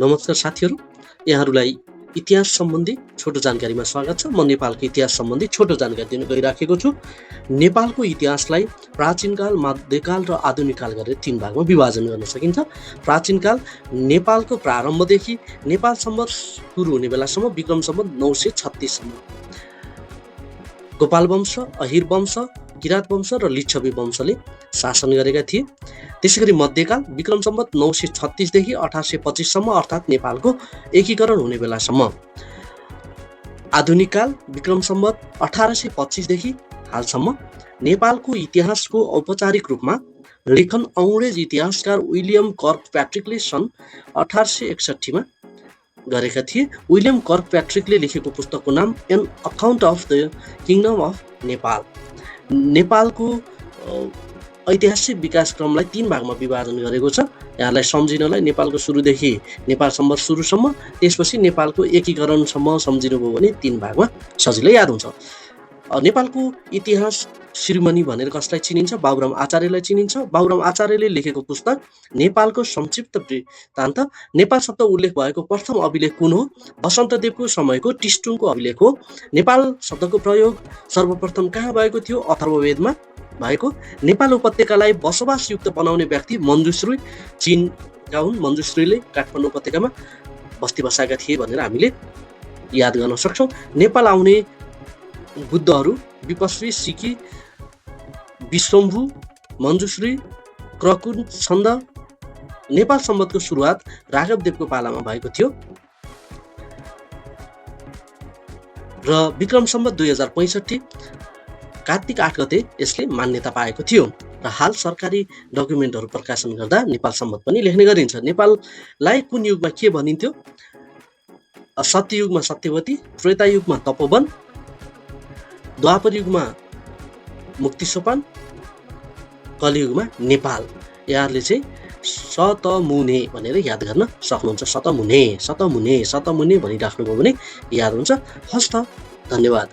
नमस्कार साथीहरू, यहाँहरूलाई इतिहास सम्बन्धी छोटो जानकारीमा स्वागत छ। म नेपालको इतिहास सम्बन्धी छोटो जानकारी दिन गइराखेको छु। नेपालको इतिहासलाई प्राचीनकाल, मध्यकाल र आधुनिक काल गरेर 3 भागमा विभाजन गर्न सकिन्छ। प्राचीनकाल नेपालको प्रारम्भदेखि नेपाल सम्वत सुरु हुने बेलासम्म विक्रम सम्वत 936 सम्म गोपाल वंश, अहिर वंश, किरात वंश र लिच्छवी वंशले शासन गरेका थिए। त्यसैगरी मध्यकाल विक्रम सम्वत 936 देखि 1825 सम्म अर्थात् नेपालको एकीकरण हुने बेलासम्म। आधुनिक काल विक्रम सम्वत 1825 देखि हालसम्म। नेपालको इतिहासको औपचारिक रूपमा लेखन अङ्ग्रेज इतिहासकार विलियम कर्कप्याट्रिकले सन् 1861 मा गरेका थिए। विलियम कर्कप्याट्रिकले लेखेको पुस्तकको नाम an account of the kingdom of Nepal. नेपालको ऐतिहासिक विकासक्रमलाई 3 भागमा विभाजन गरेको छ। यहाँलाई सम्झिनलाई नेपालको सुरुदेखि नेपाल सम्वत सुरुसम्म, त्यसपछि नेपालको एकीकरणसम्म सम्झिनुभयो भने 3 भागमा सजिलै याद हुन्छ। नेपालको इतिहास शिरोमणि भनेर कसलाई चिनिन्छ? बाबुराम आचार्यलाई चिनिन्छ। बाबुराम आचार्यले लेखेको पुस्तक नेपालको संक्षिप्त वृत्तान्त। नेपाल शब्द उल्लेख भएको प्रथम अभिलेख कुन हो? वसन्तदेवको समयको टिस्टुङको अभिलेख हो। नेपाल शब्दको प्रयोग सर्वप्रथम कहाँ भएको थियो? अथर्ववेदमा भएको। नेपाल उपत्यकालाई बसोबासयुक्त बनाउने व्यक्ति मञ्जुश्री चीनका हुन्। मञ्जुश्रीले काठमाडौँ उपत्यकामा बस्ती बसाएका थिए भनेर हामीले याद गर्न सक्छौँ। नेपाल आउने बुद्धहरू विपश्वी, सिकी, विश्वम्भू, मञ्जुश्री, क्रकुन छन्द। नेपाल सम्वतको सुरुवात राघवदेवको पालामा भएको थियो र विक्रम सम्वत 2065 कार्तिक 8 गते यसले मान्यता पाएको थियो र हाल सरकारी डकुमेन्टहरू प्रकाशन गर्दा नेपाल सम्वत पनि लेख्ने गरिन्छ। नेपाललाई कुन युगमा के भनिन्थ्यो? सत्ययुगमा सत्यवती, त्रेतायुगमा तपोवन, द्वापर युगमा मुक्ति सोपान, कलियुगमा नेपाल। यहाँहरूले चाहिँ सतमुने भनेर याद गर्न सक्नुहुन्छ। सतमुने भनिराख्नुभयो भने याद हुन्छ। हस् त, धन्यवाद।